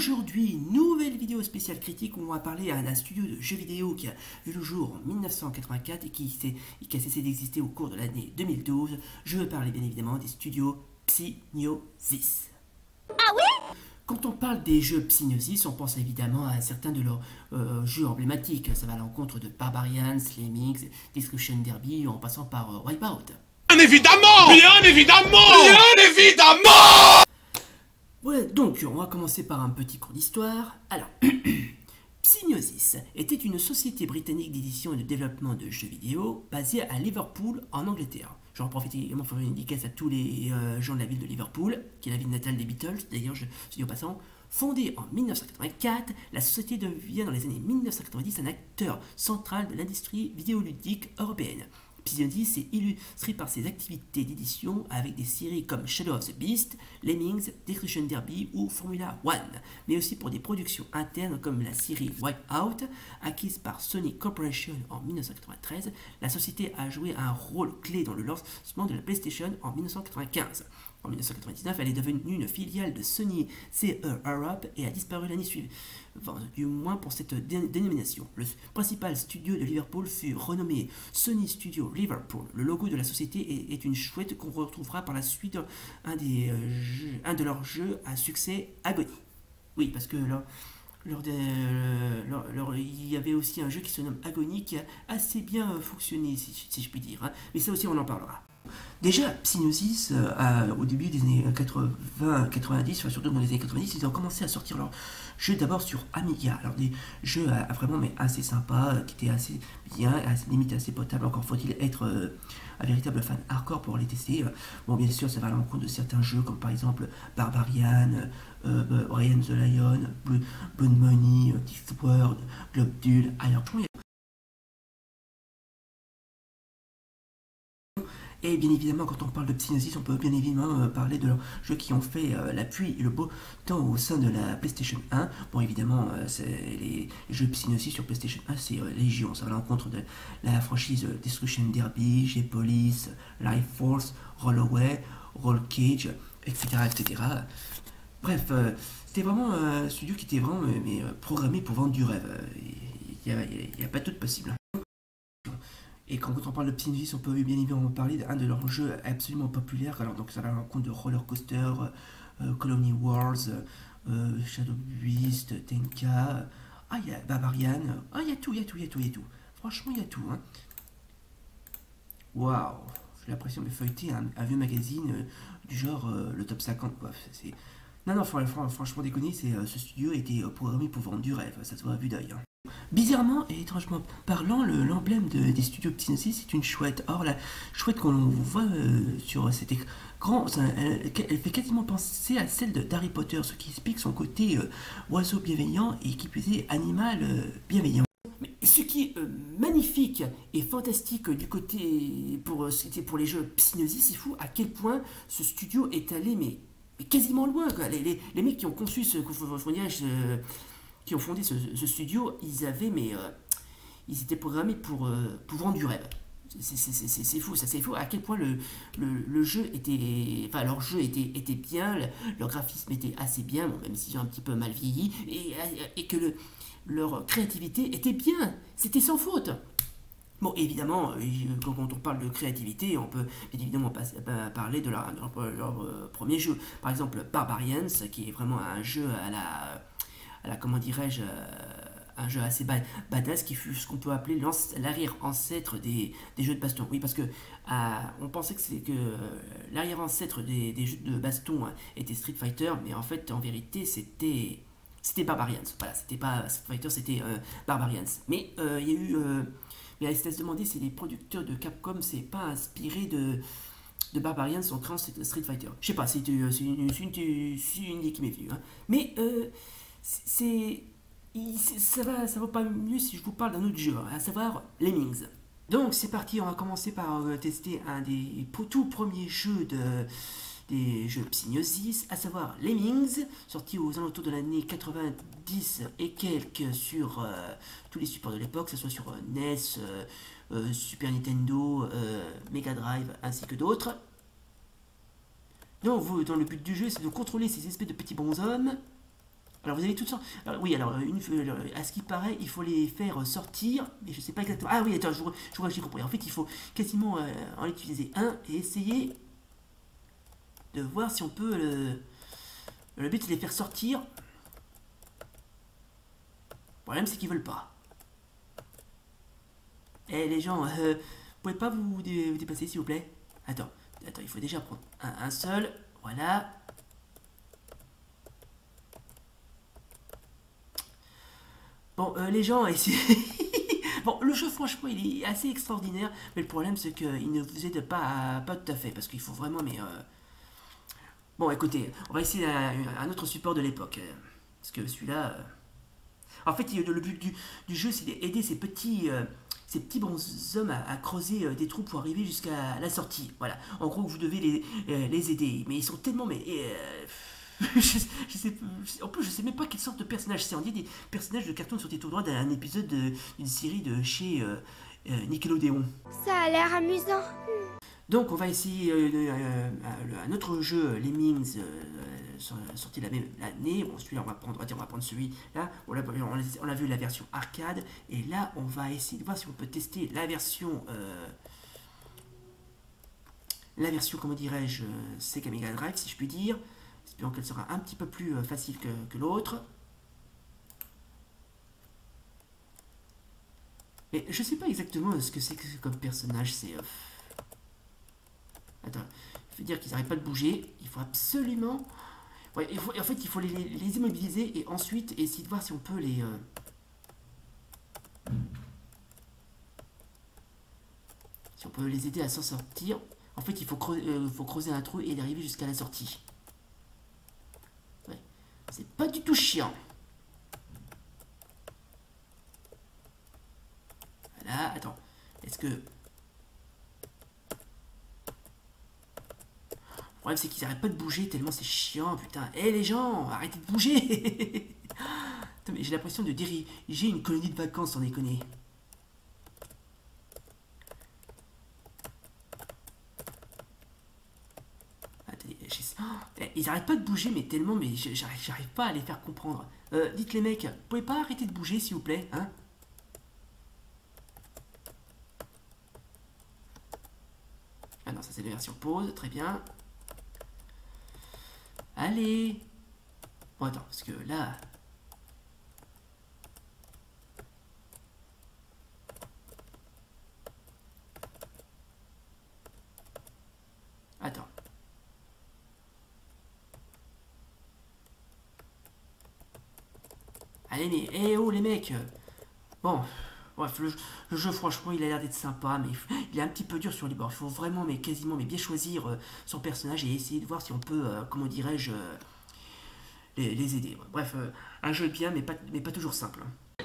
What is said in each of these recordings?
Aujourd'hui, nouvelle vidéo spéciale critique où on va parler d'un studio de jeux vidéo qui a vu le jour en 1984 et qui a cessé d'exister au cours de l'année 2012. Je veux parler bien évidemment des studios Psygnosis. Ah oui? Quand on parle des jeux Psygnosis, on pense évidemment à certains de leurs jeux emblématiques. Ça va à l'encontre de Barbarians, Lemmings, Destruction Derby en passant par Wipeout. Bien évidemment! Bien évidemment! Bien évidemment! Voilà, donc on va commencer par un petit cours d'histoire. Alors, Psygnosis était une société britannique d'édition et de développement de jeux vidéo basée à Liverpool, en Angleterre. J'en profite également pour faire une dédicace à tous les gens de la ville de Liverpool, qui est la ville natale des Beatles. D'ailleurs, je dis en passant, fondée en 1984, la société devient dans les années 1990 un acteur central de l'industrie vidéoludique européenne. Psygnosis est illustré par ses activités d'édition avec des séries comme Shadow of the Beast, Lemmings, Destruction Derby ou Formula One, mais aussi pour des productions internes comme la série Wipeout, acquise par Sony Corporation en 1993. La société a joué un rôle clé dans le lancement de la PlayStation en 1995. En 1999, elle est devenue une filiale de Sony CE Europe et a disparu l'année suivante, du moins pour cette dénomination. Le principal studio de Liverpool fut renommé Sony Studio Liverpool. Le logo de la société est une chouette qu'on retrouvera par la suite un de leurs jeux à succès, Agony. Oui, parce que il y avait aussi un jeu qui se nomme Agony qui a assez bien fonctionné, si je puis dire. Hein. Mais ça aussi, on en parlera. Déjà, Psygnosis, au début des années 80-90, enfin surtout dans les années 90, ils ont commencé à sortir leurs jeux d'abord sur Amiga. Alors des jeux vraiment mais assez sympas, qui étaient assez bien, limite assez potables. Encore faut-il être un véritable fan hardcore pour les tester. Bon, bien sûr, ça va à l'encontre de certains jeux comme par exemple Barbarian, Ryan the Lion, Blood Money, Discworld, Globdule, Airtron. Et bien évidemment, quand on parle de Psygnosis, on peut bien évidemment parler de leurs jeux qui ont fait la pluie et le beau temps au sein de la PlayStation 1. Bon, évidemment, les jeux Psygnosis sur PlayStation 1, c'est Légion. Ça va à l'encontre de la franchise Destruction Derby, G-Police, Life Force, Rollaway, Roll Cage, etc. etc. Bref, c'était vraiment un studio qui était vraiment programmé pour vendre du rêve. Il n'y a pas tout de possible. Et quand on parle de Psygnosis, on peut bien évidemment parler d'un de leurs jeux absolument populaires. Alors, donc, ça va à l'encontre de Roller Coaster, Colony Wars, Shadow Beast, Tenka. Ah, il y a Barbarian. Ah, il y a tout. Franchement, il y a tout. Hein. Waouh! J'ai l'impression de feuilleter un vieux magazine du genre le top 50, quoi. Non, franchement, déconner, ce studio était programmé pour vendre du rêve. Ça se voit à vue d'œil. Hein. Bizarrement et étrangement parlant, l'emblème des studios Psygnosis c'est une chouette. Or, la chouette qu'on voit sur cet écran, elle fait quasiment penser à celle d'Harry Potter, ce qui explique son côté oiseau bienveillant et qui plus est animal bienveillant. Mais ce qui est magnifique et fantastique du côté pour les jeux Psygnosis, c'est fou à quel point ce studio est allé mais quasiment loin. Quoi. Les mecs qui ont conçu qui ont fondé ce studio, ils étaient programmés pour vendre du rêve. C'est fou, ça c'est fou à quel point le jeu était, enfin leur jeu était bien, leur graphisme était assez bien, bon, même s'ils ont un petit peu mal vieilli, et que leur créativité était bien, c'était sans faute. Bon, évidemment, quand on parle de créativité, on peut bien évidemment parler de leur premier jeu. Par exemple, Barbarians, qui est vraiment un jeu à la comment dirais-je, un jeu assez badass qui fut ce qu'on peut appeler l'arrière-ancêtre des jeux de baston. Oui, parce que on pensait que l'arrière-ancêtre des jeux de baston était Street Fighter, mais en fait, en vérité, c'était Barbarians. Voilà, c'était pas Street Fighter, c'était Barbarians. Mais il y a eu... mais à se demander si les producteurs de Capcom s'est pas inspiré de Barbarians en créant Street Fighter. Je sais pas, c'est une idée qui m'est venue. Hein. Mais ça vaut pas mieux si je vous parle d'un autre jeu, à savoir Lemmings. Donc c'est parti, on va commencer par tester un des tout premiers jeux des jeux Psygnosis, à savoir Lemmings, sorti aux alentours de l'année 90 et quelques sur tous les supports de l'époque, que ce soit sur NES, Super Nintendo, Mega Drive ainsi que d'autres. Donc, dans le but du jeu, c'est de contrôler ces espèces de petits bonshommes Alors vous avez toutes sortes. Alors, oui, alors à ce qui paraît, il faut les faire sortir, mais je sais pas exactement. Ah oui, attends, je vois que j'ai compris. En fait, il faut quasiment en utiliser un et essayer de voir si on peut le but c'est de les faire sortir. Le problème c'est qu'ils veulent pas. Eh les gens, vous pouvez pas vous dépasser s'il vous plaît? Attends, il faut déjà prendre un seul. Voilà. Bon, les gens, bon, le jeu, franchement, il est assez extraordinaire, mais le problème, c'est qu'il ne vous aide pas tout à fait, parce qu'il faut vraiment, mais... Bon, écoutez, on va essayer un autre support de l'époque, parce que celui-là... En fait, le but du jeu, c'est d'aider ces petits bonshommes à creuser des trous pour arriver jusqu'à la sortie. Voilà. En gros, vous devez les aider. Mais ils sont tellement... en plus, je sais même pas quelle sorte de personnage c'est. On dit des personnages de cartoon sortis tout droit d'un épisode d'une série de chez Nickelodeon. Ça a l'air amusant. Donc, on va essayer un autre jeu, Lemmings, sorti la même année. Bon, celui-là, on va prendre celui-là. Bon, on a vu la version arcade. Et là, on va essayer de voir si on peut tester la version, comment dirais-je, Sega Mega Drive, si je puis dire. Espérons qu'elle sera un petit peu plus facile que l'autre. Mais je sais pas exactement ce que c'est comme personnage. C'est... Attends, il faut dire qu'ils n'arrêtent pas de bouger. Il faut absolument... Ouais, en fait, il faut les immobiliser et ensuite essayer de voir si on peut les... Si on peut les aider à s'en sortir. En fait, il faut creuser un trou et arriver jusqu'à la sortie. Ouais. C'est pas du tout chiant. Voilà, attends. Est-ce que... Le problème, c'est qu'ils arrêtent pas de bouger tellement c'est chiant, putain. Eh les gens, arrêtez de bouger. J'ai l'impression de diriger une colonie de vacances, sans déconner. Attendez, ils arrêtent pas de bouger, mais tellement, mais j'arrive pas à les faire comprendre. Dites les mecs, vous pouvez pas arrêter de bouger, s'il vous plaît, hein? Ah non, ça c'est la version pause, très bien. Allez. Bon, attends, parce que là... Attends. Allez, mais... Eh oh, les mecs. Bon, bref, le jeu, franchement, il a l'air d'être sympa, mais il est un petit peu dur sur les bords. Il faut vraiment, mais quasiment, mais bien choisir son personnage et essayer de voir si on peut, comment dirais-je, les aider. Bref, un jeu bien, mais pas toujours simple.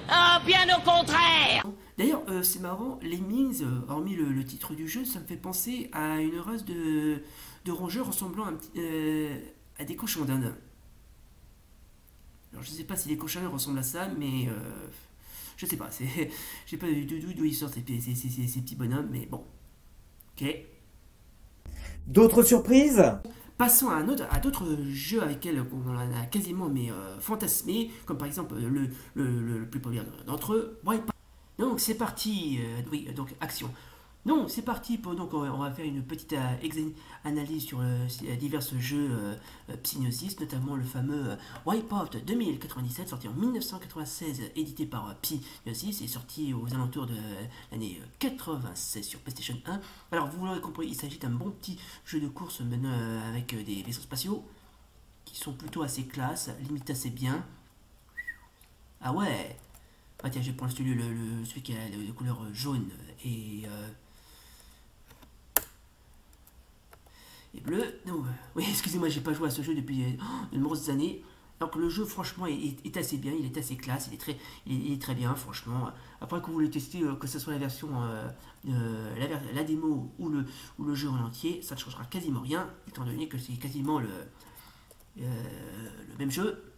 Ah, bien au contraire! D'ailleurs, c'est marrant, Lemmings, hormis le titre du jeu, ça me fait penser à une race de rongeurs ressemblant à des cochons d'Inde. Alors, je sais pas si les cochons ressemblent à ça, mais je sais pas. J'ai pas d'où ils sortent ces petits bonhommes, mais bon. Ok. D'autres surprises? Passons à d'autres jeux avec lesquels on a quasiment fantasmé, comme par exemple le plus populaire d'entre eux, Wipeout. Donc c'est parti, oui, donc action. Donc c'est parti, donc on va faire une petite analyse sur divers jeux Psygnosis, notamment le fameux Wipeout 2097, sorti en 1996, édité par Psygnosis, et sorti aux alentours de l'année 96 sur PlayStation 1. Alors vous l'aurez compris, il s'agit d'un bon petit jeu de course avec des vaisseaux spatiaux, qui sont plutôt assez classe, limite assez bien. Ah ouais. Ah tiens, je vais prendre celui qui a la couleur jaune et bleu. Non, oui, excusez-moi, j'ai pas joué à ce jeu depuis de nombreuses années. Alors que le jeu, franchement, est assez bien, il est assez classe, il est très bien, franchement. Après que vous voulez tester, que ce soit la version, la démo ou le jeu en entier, ça ne changera quasiment rien, étant donné que c'est quasiment le même jeu.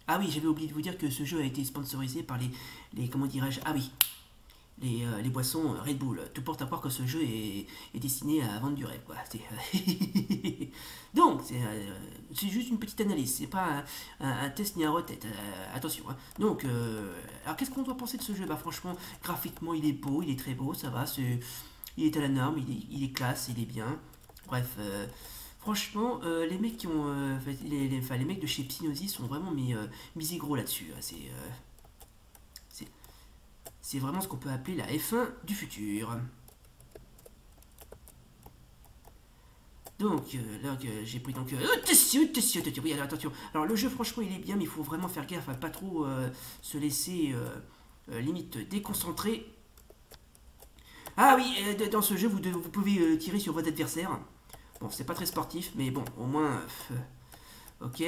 Ah oui, j'avais oublié de vous dire que ce jeu a été sponsorisé par les comment dirais-je, ah oui, les boissons Red Bull. Tout porte à croire que ce jeu est destiné à vendre du rêve, quoi. Donc, c'est juste une petite analyse, c'est pas un test ni un retest, attention. Hein. Donc, alors qu'est-ce qu'on doit penser de ce jeu? Bah franchement, graphiquement il est beau, il est très beau, ça va, il est à la norme, il est classe, il est bien. Bref, franchement, les mecs qui ont, les mecs de chez Psygnosis sont vraiment misés gros là-dessus. Hein. C'est vraiment ce qu'on peut appeler la F1 du futur. Donc, là, j'ai pris donc... oui, alors, attention. Alors, le jeu, franchement, il est bien, mais il faut vraiment faire gaffe à pas trop se laisser, limite, déconcentrer. Ah oui, dans ce jeu, vous pouvez tirer sur votre adversaire. Bon, c'est pas très sportif, mais bon, au moins... ok.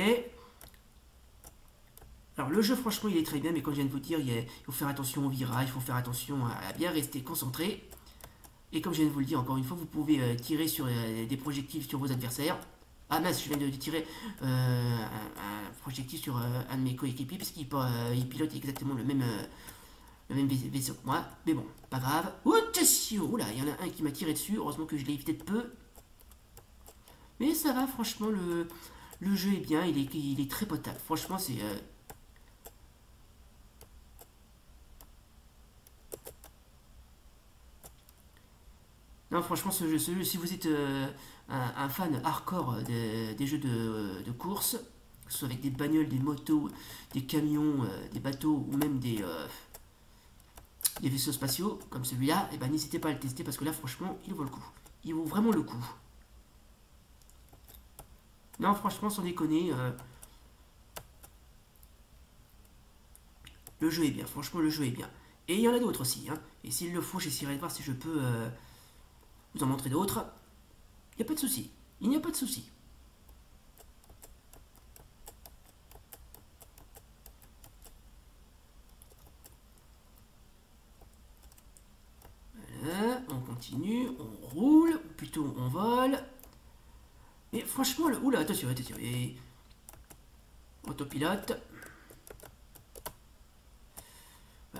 Alors le jeu franchement il est très bien, mais comme je viens de vous dire, il faut faire attention au virage, il faut faire attention à bien rester concentré. Et comme je viens de vous le dire encore une fois, vous pouvez tirer sur des projectiles sur vos adversaires. Ah mince, je viens de tirer un projectile sur un de mes coéquipiers, puisqu'il pilote exactement le même vaisseau que moi. Mais bon, pas grave. Oula, il y en a un qui m'a tiré dessus, heureusement que je l'ai évité de peu. Mais ça va, franchement, le jeu est bien, il est très potable. Franchement, c'est... Non, franchement, ce jeu, si vous êtes un fan hardcore des jeux de course, que ce soit avec des bagnoles, des motos, des camions, des bateaux ou même des vaisseaux spatiaux comme celui-là, et ben n'hésitez pas à le tester parce que là, franchement, il vaut le coup. Il vaut vraiment le coup. Non, franchement, sans déconner, le jeu est bien. Franchement, le jeu est bien. Et il y en a d'autres aussi. Hein. Et s'il le faut, j'essaierai de voir si je peux... vous en montrer d'autres. Il n'y a pas de souci. Il n'y a pas de souci. Voilà, on continue, on roule, ou plutôt on vole. Mais franchement, oula, attention, attention. Et... autopilote.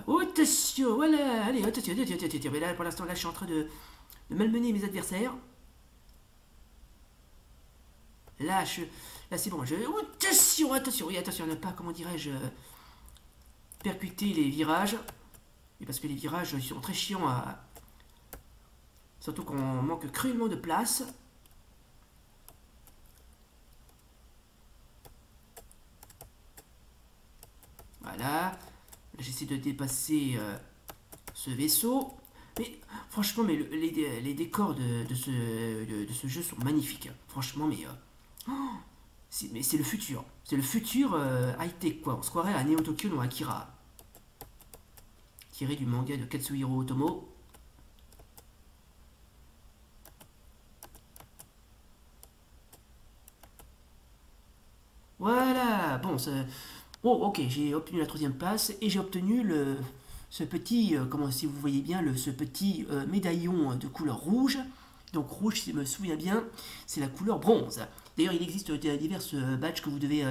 Oh, attention, voilà, allez, attention, attention. Mais là, pour l'instant, là, je suis en train de malmener mes adversaires. Là, c'est bon. Oh, attention, attention, oui, attention, ne pas, comment dirais-je, percuter les virages. Et parce que les virages, ils sont très chiants à... Surtout qu'on manque cruellement de place. Voilà. J'essaie de dépasser ce vaisseau. Mais franchement, mais les décors de ce jeu sont magnifiques. Franchement, mais... mais c'est le futur. C'est le futur high-tech, quoi. On se croirait à Neo Tokyo ou Akira. Tiré du manga de Katsuhiro Otomo. Voilà. Bon, oh, ok, j'ai obtenu la 3e place et j'ai obtenu ce petit, comment si vous voyez bien, ce petit médaillon de couleur rouge. Donc rouge, si je me souviens bien, c'est la couleur bronze. D'ailleurs, il existe divers badges que vous devez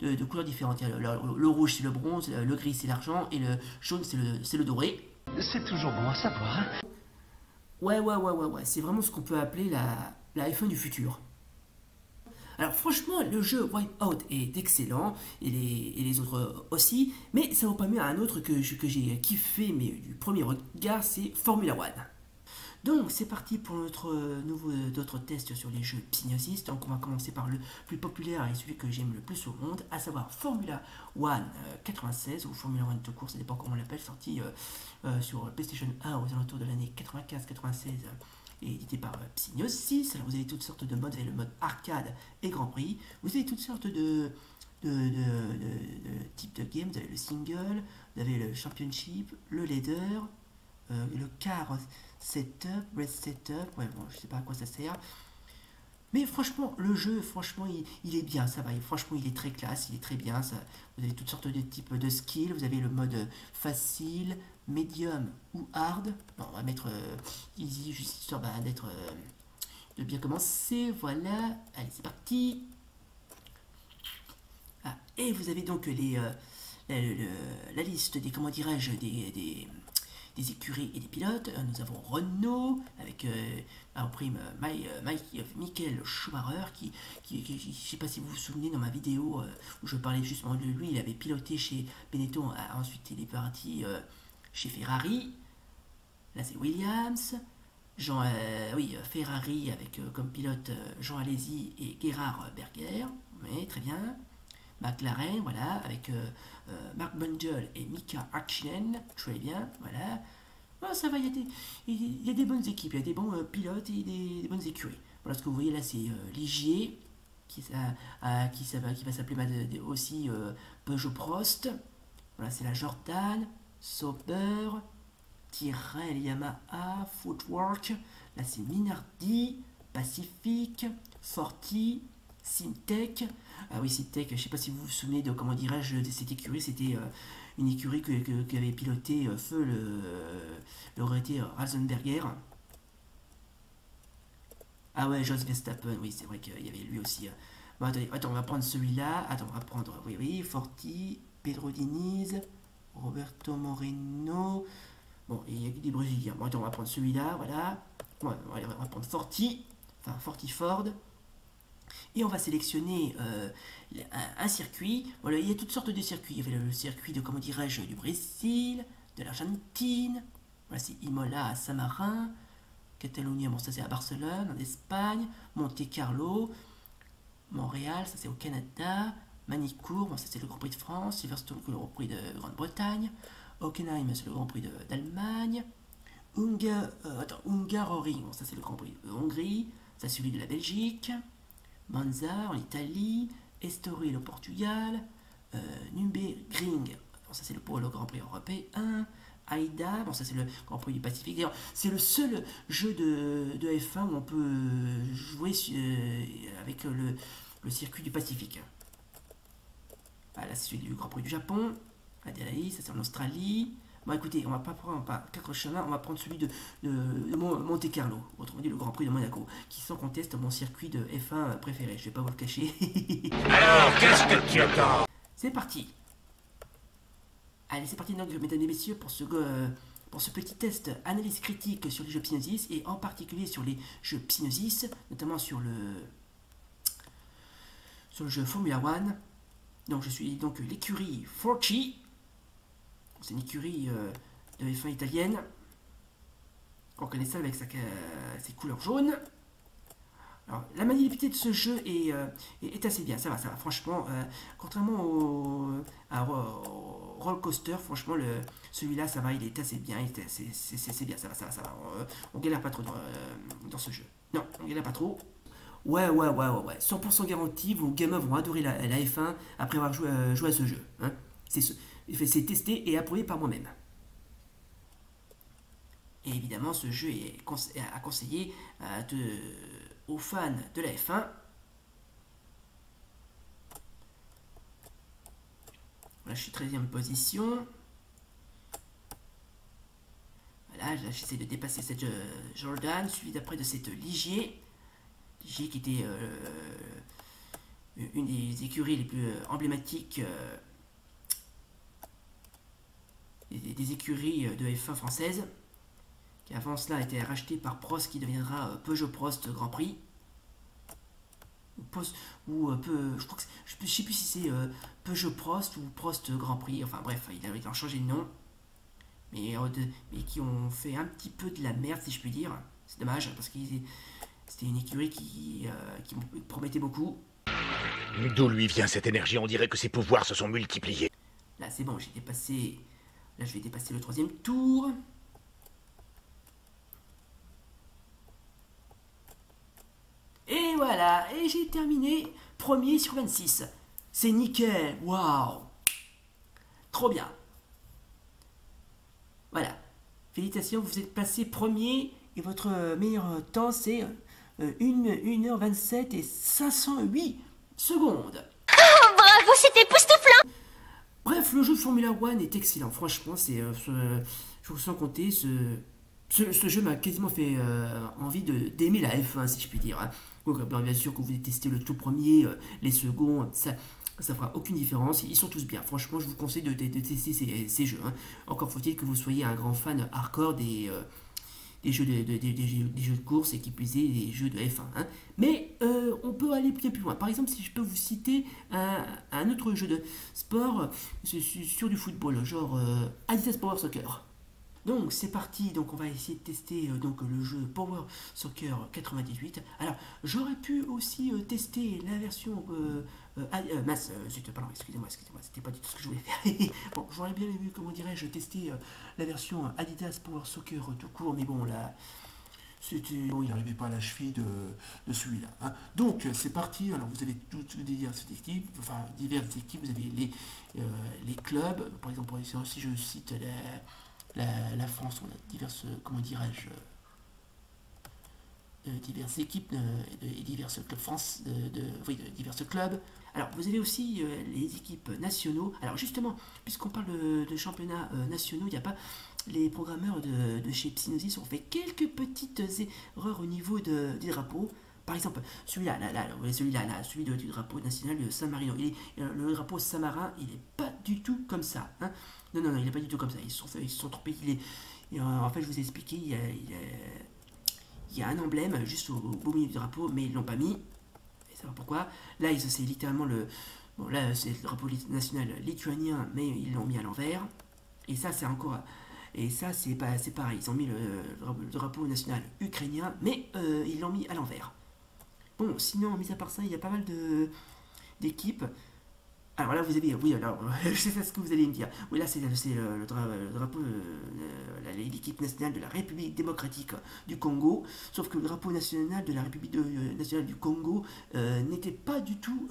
de couleurs différentes. Le rouge, c'est le bronze, le gris, c'est l'argent, et le jaune, c'est le doré. C'est toujours bon à savoir, hein. Ouais. C'est vraiment ce qu'on peut appeler la F1 du futur. Alors franchement, le jeu Wipeout est excellent, et les autres aussi, mais ça vaut pas mieux à un autre que j'ai kiffé, mais du premier regard, c'est Formula One. Donc c'est parti pour d'autres tests sur les jeux Psygnosis. Donc on va commencer par le plus populaire et celui que j'aime le plus au monde, à savoir Formula One 96, ou Formula One tout court, ça dépend comment on l'appelle, sorti sur PlayStation 1 aux alentours de l'année 95-96. Et édité par Psygnosis. Alors vous avez toutes sortes de modes, vous avez le mode arcade et Grand Prix, vous avez toutes sortes de types de games, vous avez le single, vous avez le championship, le leader, le car setup, race setup, ouais bon je sais pas à quoi ça sert. Mais franchement, le jeu, franchement, il est bien, ça va. Franchement, il est très classe, il est très bien. Ça, vous avez toutes sortes de types de skills. Vous avez le mode facile, medium ou hard. Non, on va mettre easy, juste histoire d'être de bien commencer. Voilà, allez, c'est parti. Ah, et vous avez donc la liste des, comment dirais-je, des écuries et des pilotes. Nous avons Renault avec en prime Michael Schumacher je ne sais pas si vous vous souvenez dans ma vidéo où je parlais justement de lui, il avait piloté chez Benetton, ensuite il est parti chez Ferrari. Là c'est Williams. Ferrari avec comme pilote Jean Alesi et Gerhard Berger, oui, très bien. McLaren, voilà, avec Mark Bungle et Mika Hakkinen, très bien, voilà. Oh, ça va, il y a des bonnes équipes, il y a des bons pilotes et des bonnes écuries. Voilà, ce que vous voyez là, c'est Ligier, qui va s'appeler aussi Peugeot Prost. Voilà, c'est la Jordan, Sauber, Tyrrell Yamaha, Footwork. Là, c'est Minardi, Pacific, Forti, Syntec. Ah oui, Syntec, je ne sais pas si vous vous souvenez de, comment dirais-je, de cette écurie. C'était une écurie qu'avait piloté feu le regretté Rasenberger. Ah ouais, Jos Verstappen, oui, c'est vrai qu'il y avait lui aussi. Bon, attends, on va prendre celui-là. Attends, on va prendre, oui, Forti, Pedro Diniz, Roberto Moreno. Bon, il y a des Brésiliens. Bon, attends, on va prendre celui-là, voilà. Ouais, on va prendre Forti, enfin Forti Ford. Et on va sélectionner un circuit. Voilà, il y a toutes sortes de circuits. Il y avait le circuit de, comment dirais-je, du Brésil, de l'Argentine. Voilà, c'est Imola à Saint-Marin. Catalogne, bon, ça c'est à Barcelone, en Espagne. Monte Carlo. Montréal, ça c'est au Canada. Manicourt, bon, ça c'est le Grand Prix de France. Silverstone, le Grand Prix de Grande-Bretagne. Hockenheim, c'est le Grand Prix d'Allemagne. Hungaroring, bon, ça c'est le Grand Prix de Hongrie. Ça c'est celui de la Belgique. Monza en Italie. Estoril au Portugal. Nürburgring, bon, ça c'est pour le Grand Prix européen. Aïda, bon ça c'est le Grand Prix du Pacifique. D'ailleurs, c'est le seul jeu de F1 où on peut jouer avec le circuit du Pacifique. Ah, là c'est celui du Grand Prix du Japon. Adélaïde, ça c'est en Australie. Bon écoutez, on va pas prendre 4 chemins, on va prendre celui de Monte Carlo, autrement dit le Grand Prix de Monaco, qui sans conteste mon circuit de F1 préféré, je vais pas vous le cacher. Alors, qu'est-ce que tu attends? C'est parti. Allez, c'est parti donc, mesdames et messieurs, pour ce petit test analyse critique sur les jeux Psygnosis, et en particulier sur les jeux Psygnosis, notamment sur le jeu Formula One. Donc je suis donc l'écurie Forti. C'est une écurie de F1 italienne. On connaît ça avec ses couleurs jaunes. Alors, la maniabilité de ce jeu est assez bien, ça va. Franchement, contrairement au Roller Coaster, franchement, celui-là, ça va, il est assez bien, c'est bien, ça va. On galère pas trop dans ce jeu. Non, on galère pas trop. Ouais. 100% garanti, vos gamers vont adorer la F1 après avoir joué à ce jeu. Hein. C'est testé et approuvé par moi-même. Et évidemment, ce jeu est à conseiller aux fans de la F1. Là, je suis 13e position. Voilà, j'essaie de dépasser cette Jordan, suivi d'après de cette Ligier. Ligier qui était une des écuries les plus emblématiques des écuries de F1 françaises, qui avant cela a été racheté par Prost, qui deviendra Peugeot Prost Grand Prix. Je crois que je sais plus si c'est Peugeot Prost ou Prost Grand Prix, enfin bref, il a changé de nom, mais qui ont fait un petit peu de la merde, si je puis dire. C'est dommage, parce que c'était une écurie qui promettait beaucoup. D'où lui vient cette énergie? On dirait que ses pouvoirs se sont multipliés. Là c'est bon, j'ai dépassé. Là je vais dépasser le 3e tour. Et voilà, et j'ai terminé premier sur 26. C'est nickel, waouh, trop bien. Voilà, félicitations, vous êtes passé premier et votre meilleur temps c'est 1h27 et 508 secondes. Oh, bravo, c'était époustouflant. Bref, le jeu Formula One est excellent, franchement, je vous sens compter, ce jeu m'a quasiment fait envie d'aimer la F1, si je puis dire. Hein. Donc, bien sûr que vous détestez le tout premier, les seconds, Ça fera aucune différence, ils sont tous bien. Franchement, je vous conseille de tester ces jeux. Hein. Encore faut-il que vous soyez un grand fan hardcore des jeux des jeux de course et qui plus est des jeux de F1. Hein. Mais on peut aller bien plus loin. Par exemple, si je peux vous citer un autre jeu de sport sur du football, genre Adidas Power Soccer. Donc c'est parti, donc on va essayer de tester donc le jeu Power Soccer 98. Alors j'aurais pu aussi tester la version pardon, excusez-moi, c'était pas du tout ce que je voulais faire. Bon, j'aurais bien aimé, comment dirais-je, tester la version Adidas Power Soccer tout court, mais bon là, c'était bon, il n'arrivait pas à la cheville de celui-là. Hein. Donc c'est parti. Alors vous avez toutes diverses équipes, vous avez les clubs, par exemple si je cite la France, on a diverses, comment dirais-je, diverses équipes et diverses clubs France, de diverses clubs. Alors vous avez aussi les équipes nationaux. Alors justement, puisqu'on parle de championnats nationaux, il n'y a pas les programmeurs de chez Psygnosis ont fait quelques petites erreurs au niveau des drapeaux. Par exemple, celui-là, celui du drapeau national de Saint-Marino. Le drapeau Saint-Marin, il n'est pas du tout comme ça. Hein. Non, il n'est pas du tout comme ça. Ils se sont trompés. En fait, je vous ai expliqué, il y a un emblème juste au beau milieu du drapeau, mais ils ne l'ont pas mis. Et ça va pourquoi. Là, c'est littéralement bon, là, c'est le drapeau national lituanien, mais ils l'ont mis à l'envers. Et ça, c'est encore... Et ça, c'est pareil. Ils ont mis le drapeau national ukrainien, mais ils l'ont mis à l'envers. Bon, sinon, mis à part ça, il y a pas mal d'équipes. Alors là, vous avez... Oui, alors, je sais ce que vous allez me dire. Oui, là, c'est le drapeau... l'équipe nationale de la République démocratique du Congo. Sauf que le drapeau national de la République nationale du Congo n'est pas du tout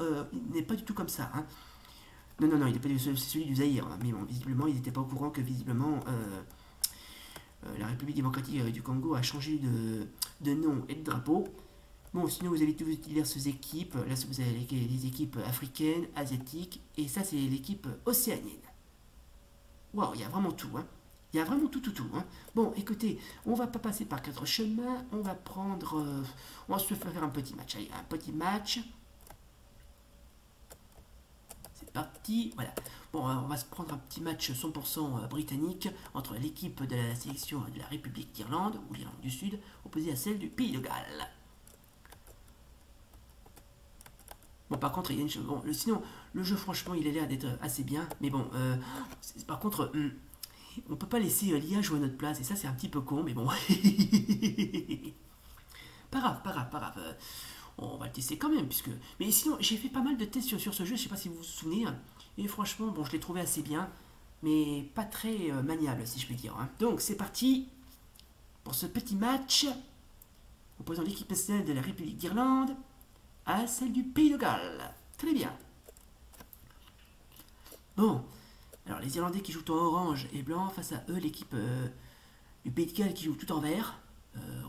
comme ça. Hein. Non, il n'est pas c'est celui du Zaïre. Hein. Mais bon, visiblement, ils n'étaient pas au courant que, visiblement, la République démocratique du Congo a changé de nom et de drapeau. Bon, sinon vous avez diverses équipes. Là, vous avez les équipes africaines, asiatiques, et ça, c'est l'équipe océanienne. Waouh, il y a vraiment tout, hein. Il y a vraiment tout, hein. Bon, écoutez, on va pas passer par 4 chemins. On va prendre... on va se faire un petit match. Allez, un petit match. C'est parti, voilà. Bon, on va se prendre un petit match 100% britannique entre l'équipe de la sélection de la République d'Irlande, ou l'Irlande du Sud, opposée à celle du Pays de Galles. Bon, par contre, il y a une chose. Bon, sinon, le jeu, franchement, il a l'air d'être assez bien. Mais bon, par contre, on peut pas laisser l'IA jouer à notre place. Et ça, c'est un petit peu con, mais bon. Pas grave. On va le tester quand même, puisque... Mais sinon, j'ai fait pas mal de tests sur ce jeu, je sais pas si vous vous souvenez. Et franchement, bon, je l'ai trouvé assez bien. Mais pas très maniable, si je puis dire. Hein. Donc, c'est parti pour ce petit match opposant l'équipe nationale de la République d'Irlande à celle du Pays de Galles. Très bien. Bon, alors les Irlandais qui jouent en orange et blanc, face à eux, l'équipe du Pays de Galles qui joue tout en vert.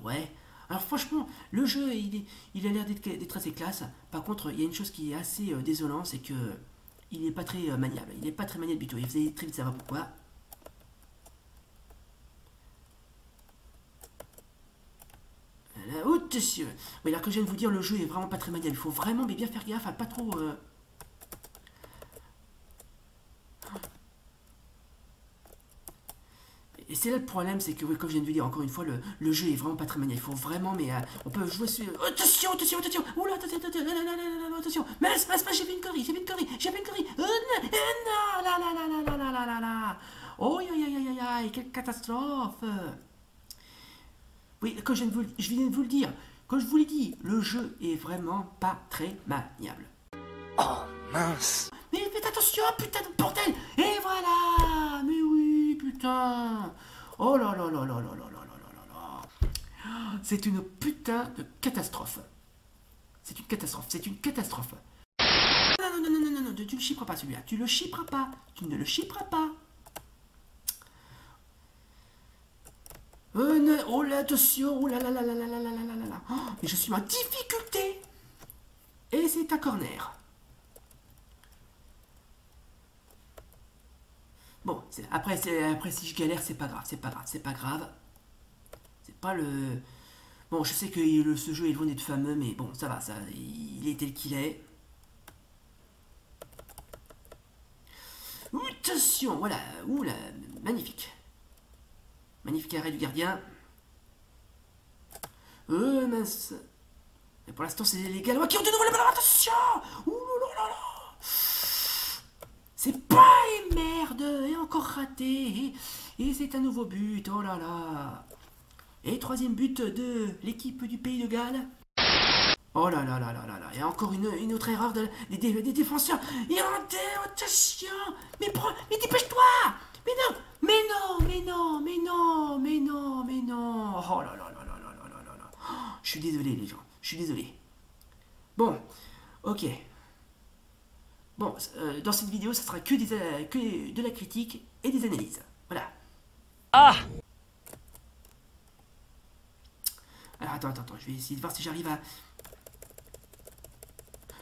Ouais. Alors franchement, le jeu, il a l'air d'être assez classe. Par contre, il y a une chose qui est assez désolante, c'est que il n'est pas très maniable. Il n'est pas très maniable du tout. Et vous allez très vite savoir pourquoi. Oh, monsieur. Mais là, que je viens de vous dire, le jeu est vraiment pas très maniable. Il faut vraiment bien faire gaffe à pas trop... Et c'est là le problème, c'est que, oui, comme je viens de vous dire, encore une fois, le jeu est vraiment pas très maniable. Il faut vraiment, mais on peut jouer sur... Attention. Oula, attention. Mais j'ai fait une connerie. Oh, aïe, quelle catastrophe. Oui, comme je viens de vous le dire, comme je vous l'ai dit, le jeu est vraiment pas très maniable. Oh mince. Mais faites attention, putain de bordel. Et voilà. Mais oui, putain. Oh là. C'est une putain de catastrophe. C'est une catastrophe. Non, tu ne chiperas pas celui-là. Tu ne le chiperas pas. Oh là, attention. Oh là. Mais je suis en difficulté. Et c'est un corner. Bon, après si je galère, c'est pas grave. C'est pas le... Bon, je sais que ce jeu est loin d'être fameux, mais bon, ça va, il est tel qu'il est. Attention, voilà. Ouh là, magnifique. Magnifique arrêt du gardien. Mince. Mais pour l'instant, c'est les Gallois qui ont de nouveau la balle. Attention. Ouh là là là. C'est pas et merde. Et encore raté. Et c'est un nouveau but. Oh là là. Et troisième but de l'équipe du Pays de Galles. Oh là là là là là là. Et encore une autre erreur des défenseurs. Et attention. Mais dépêche-toi. Mais non. Mais non. Mais non. Mais non. Mais non. Mais non. Oh là là là là là là là là. Oh, je suis désolé les gens. Je suis désolé. Bon. Ok. Bon. Dans cette vidéo, ça sera que de la critique et des analyses. Voilà. Ah! Alors attends. Je vais essayer de voir si j'arrive à...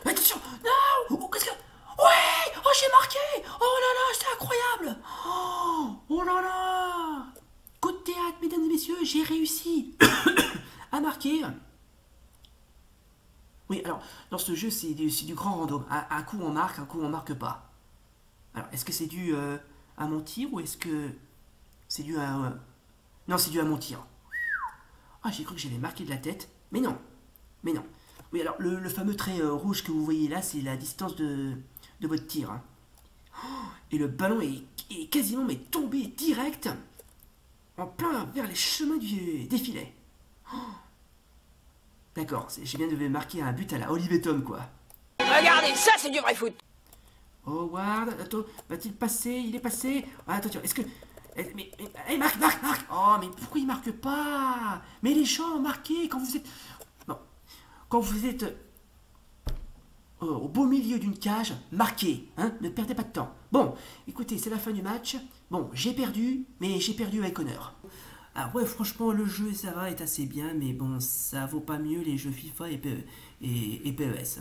Attention. Non. Oh, qu'est-ce que... Ouais. Oh, j'ai marqué. Oh là là, c'est incroyable. Oh là là. Coup de théâtre, mesdames et messieurs, j'ai réussi à marquer. Oui, alors, dans ce jeu, c'est du grand random. Un coup, on marque, un coup, on marque pas. Alors, est-ce que c'est dû à mon tir ou est-ce que c'est dû à... Non, c'est dû à mon tir. Ah, j'ai cru que j'avais marqué de la tête. Mais non. Mais non. Oui, alors, le fameux trait rouge que vous voyez là, c'est la distance de votre tir. Hein. Et le ballon est quasiment tombé direct en plein vers les chemins des filets. D'accord, j'ai bien devait marquer un but à la Olivier Tom, quoi. Regardez, ça c'est du vrai foot. Howard, attends, va-t-il passer? Il est passé. Ah, attention, est-ce que... Mais marque. Oh, mais pourquoi il marque pas? Mais les gens marquez quand vous êtes... Non. Quand vous êtes au beau milieu d'une cage, marquez, hein, ne perdez pas de temps. Bon, écoutez, c'est la fin du match. Bon, j'ai perdu, mais j'ai perdu avec honneur. Ah ouais, franchement, le jeu, ça va, est assez bien, mais bon, ça vaut pas mieux les jeux FIFA et PES.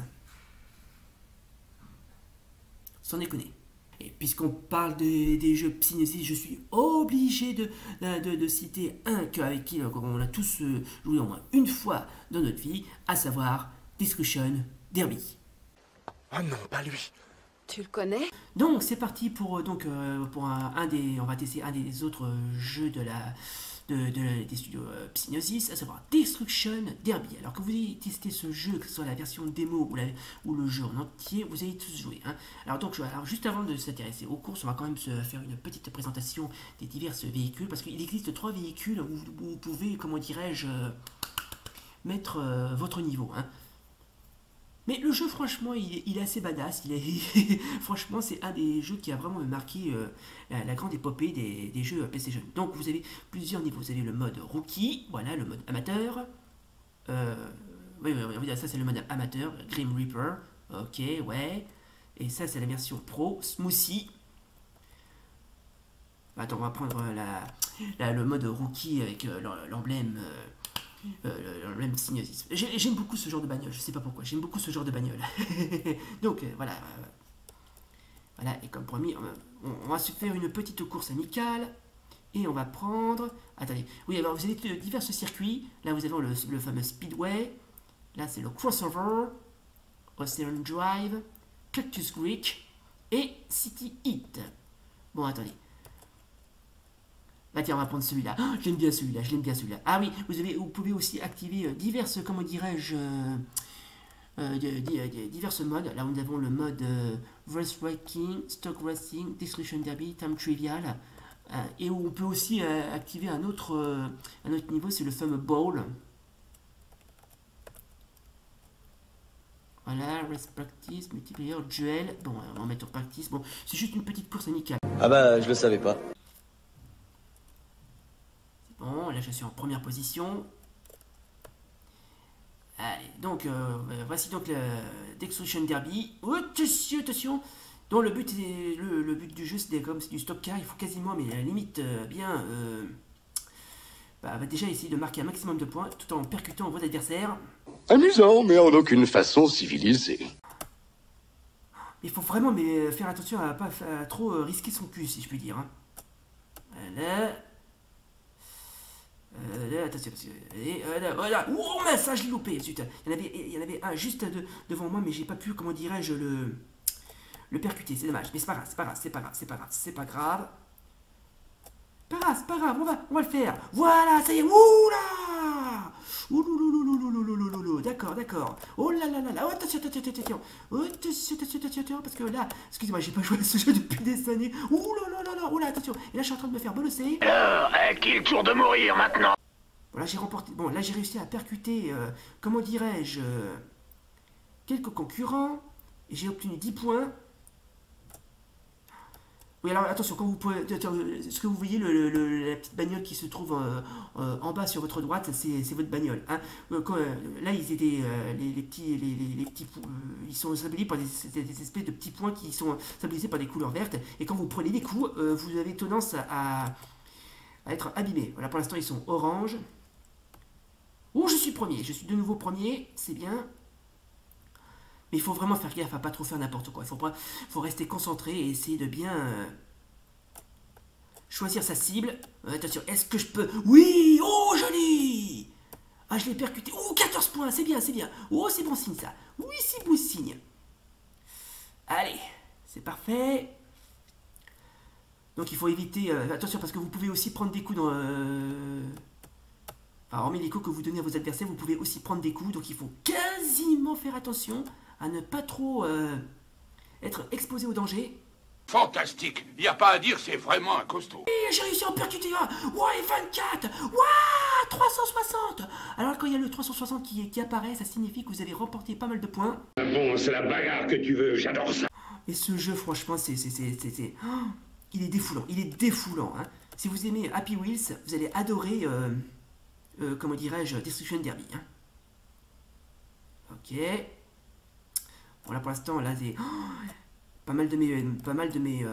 Sans déconner. Et puisqu'on parle des jeux Psygnosis, je suis obligé de citer un avec qui on a tous joué au moins une fois dans notre vie, à savoir Destruction Derby. Ah non, pas lui. Tu le connais? Donc c'est parti pour on va tester un des autres jeux des studios Psygnosis, à savoir Destruction Derby. Alors que vous ayez testé ce jeu, que ce soit la version démo ou le jeu en entier, vous avez tous joué. Hein. Alors juste avant de s'intéresser aux courses, on va quand même se faire une petite présentation des divers véhicules, parce qu'il existe 3 véhicules où vous pouvez, comment dirais-je, mettre votre niveau. Hein. Mais le jeu, franchement, il est assez badass. Franchement, c'est un des jeux qui a vraiment marqué la grande épopée des jeux PlayStation. Donc, vous avez plusieurs niveaux. Vous avez le mode rookie, voilà, le mode amateur. Oui, ça c'est le mode amateur, Grim Reaper. Ok, ouais. Et ça, c'est la version pro, Smoothie. Attends, on va prendre le mode rookie avec l'emblème... l'emblème Psygnosis. J'aime beaucoup ce genre de bagnole, je sais pas pourquoi, j'aime beaucoup ce genre de bagnole. Donc voilà. Voilà, et comme promis, on va se faire une petite course amicale. Et on va prendre... Attendez, oui, alors vous avez divers circuits. Là vous avez le fameux Speedway. Là c'est le Crossover, Ocean Drive, Cactus Creek et City Heat. Bon, attendez. Bah tiens, on va prendre celui-là. Oh, j'aime bien celui-là. Ah oui, vous pouvez aussi activer diverses, comment dirais-je, diverses modes. Là, nous avons le mode Race Racing, Stock Racing, Destruction Derby, Time Trivial. Et où on peut aussi activer un autre niveau, c'est le fameux Bowl. Voilà, Race Practice, Multiplayer, Duel. Bon, on va mettre Practice. Bon, c'est juste une petite course amicale. Ah bah, je le savais pas. Bon, là je suis en première position. Allez, donc voici donc le Destruction Derby. Oh, attention. Donc le but du jeu, c'est comme c'est du stock car, il faut quasiment, mais à la limite bien, déjà essayer de marquer un maximum de points tout en percutant vos adversaires. Amusant, mais en aucune façon civilisé. Il faut vraiment faire attention à pas trop risquer son cul, si je puis dire. Hein. Voilà. Attention, voilà. Oh, mais ça, je l'ai loupé. Zut. Il y en avait un juste devant moi, mais j'ai pas pu, comment dirais-je, le percuter, c'est dommage. Mais c'est pas grave, c'est pas grave, c'est pas grave, c'est pas grave, c'est pas grave. C'est pas grave, on va le faire. Voilà, ça y est. Oula! Oulouloulouloulouloulouloulou. D'accord, d'accord. Oh là là là là. Oh, attention, attention, attention. Attention, attention, attention. Parce que là, excusez-moi, j'ai pas joué à ce jeu depuis des années. Ouh là là là là. Oh là, attention. Et là, je suis en train de me faire bolosser. Alors, à qui le tour de mourir maintenant? Voilà, j'ai remporté. Bon, là, j'ai réussi à percuter, comment dirais-je, quelques concurrents. Et j'ai obtenu 10 points. Oui, alors attention, quand vous pouvez, ce que vous voyez, la petite bagnole qui se trouve en bas sur votre droite, c'est votre bagnole. Hein. Là, ils étaient, les petits, ils sont symboliques par des espèces de petits points qui sont symbolisés par des couleurs vertes. Et quand vous prenez des coups, vous avez tendance à être abîmé. Voilà, pour l'instant, ils sont orange. Oh, je suis premier, je suis de nouveau premier, c'est bien. Mais il faut vraiment faire gaffe à pas trop faire n'importe quoi. Il faut rester concentré et essayer de bien choisir sa cible. Attention, est-ce que je peux... Oui! Oh, joli! Ah, je l'ai percuté. Oh, 14 points, c'est bien, c'est bien. Oh, c'est bon signe, ça. Oui, c'est bon signe. Allez, c'est parfait. Donc, il faut éviter... attention, parce que vous pouvez aussi prendre des coups dans... Enfin, hormis les coups que vous donnez à vos adversaires, vous pouvez aussi prendre des coups. Donc, il faut quasiment faire attention à ne pas trop être exposé au danger. Fantastique, y a pas à dire, c'est vraiment un costaud. Et j'ai réussi à en percuter un. Ouais, 24. Ouais, 360. Alors quand il y a le 360 qui apparaît, ça signifie que vous avez remporté pas mal de points. Bon, c'est la bagarre que tu veux, j'adore ça. Et ce jeu, franchement, oh, il est défoulant, il est défoulant. Hein. Si vous aimez Happy Wheels, vous allez adorer, comment dirais-je, Destruction Derby. Hein. Ok. Bon, là pour l'instant, là c'est pas mal de mes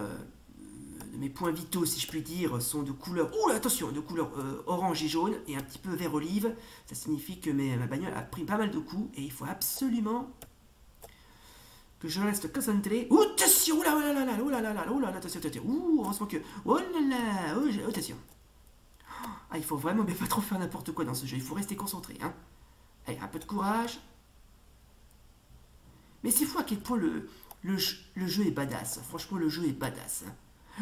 points vitaux, si je puis dire, sont de couleur. Ouh, attention, de couleur orange et jaune et un petit peu vert olive. Ça signifie que ma bagnole a pris pas mal de coups et il faut absolument que je reste concentré. Ouh, attention, oula, oula, oula, oula, oula, oula, attention, attention. Ouh, heureusement que. Oh là là, oh, attention. Ah, il faut vraiment mais pas trop faire n'importe quoi dans ce jeu. Il faut rester concentré, hein. Allez, un peu de courage. Mais c'est fou à quel point le jeu est badass. Franchement, le jeu est badass.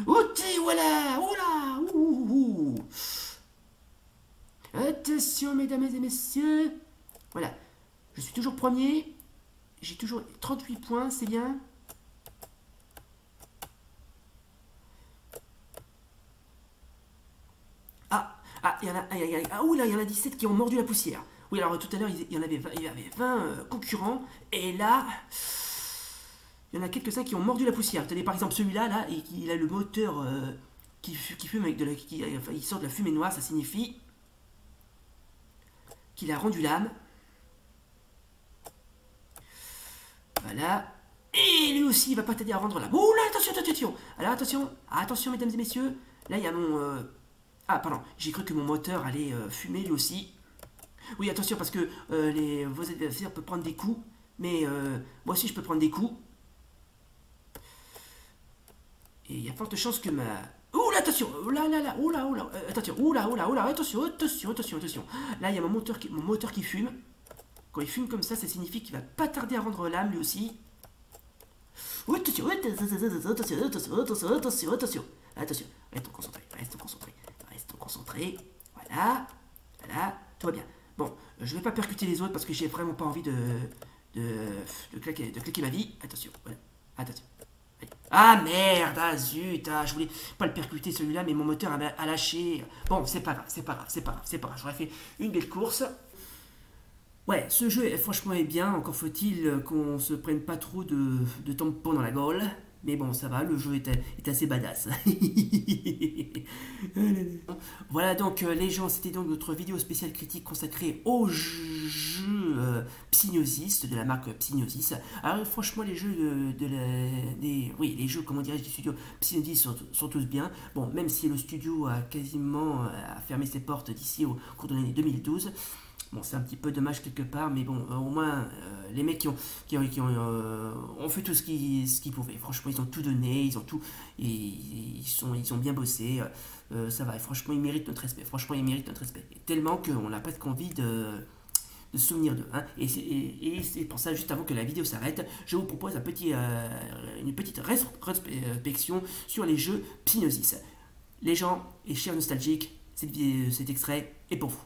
Ok, voilà. Oula. Ouh. Attention, mesdames et messieurs. Voilà. Je suis toujours premier. J'ai toujours 38 points, c'est bien. Il y en a, il y en a 17 qui ont mordu la poussière. Oui, alors tout à l'heure, il y avait 20 concurrents, et là, il y en a quelques-uns qui ont mordu la poussière. Tenez, par exemple, celui-là, là, et il a le moteur qui fume avec il sort de la fumée noire, ça signifie qu'il a rendu l'âme. Voilà. Et lui aussi, il va pas t'aider à rendre l'âme. Oh là, attention, attention. Alors, attention, mesdames et messieurs. Là, il y a mon... Ah, pardon, j'ai cru que mon moteur allait fumer lui aussi. Oui, attention, parce que vos adversaires peuvent prendre des coups, mais moi aussi je peux prendre des coups. Et il y a forte chance que ma... Ouh là, attention. Oula, là, là, oula, oula. Attention, oula, oula, oula. Attention, attention, attention, attention. Là, il y a mon moteur qui fume. Quand il fume comme ça signifie qu'il va pas tarder à rendre l'âme lui aussi. Attention, attention, attention. Attention, restons concentrés, restons concentrés. Voilà, voilà, tout va bien. Bon, je vais pas percuter les autres parce que j'ai vraiment pas envie de claquer ma vie. Attention, voilà, attention. Allez. Ah merde, ah zut, je voulais pas le percuter celui-là, mais mon moteur a lâché. Bon, c'est pas grave. J'aurais fait une belle course. Ouais, ce jeu franchement est bien, encore faut-il qu'on se prenne pas trop de tampons dans la gaule. Mais bon, ça va, le jeu est assez badass. Voilà donc les gens, c'était donc notre vidéo spéciale critique consacrée au jeu Psygnosis, de la marque Psygnosis. Alors franchement, les jeux les jeux, comment dirais-je, du studio Psygnosis sont tous bien. Bon, même si le studio a quasiment fermé ses portes d'ici au cours de l'année 2012. Bon, c'est un petit peu dommage quelque part, mais bon, au moins, les mecs qui ont fait tout ce qu'ils pouvaient. Franchement, ils ont tout donné, ils ont bien bossé. Ça va, et franchement, ils méritent notre respect. Et tellement qu'on n'a presque envie de souvenir d'eux. Hein. Et c'est pour ça, juste avant que la vidéo s'arrête, je vous propose une petite rétrospection sur les jeux Psygnosis. Les gens et chers nostalgiques, cet extrait est pour vous.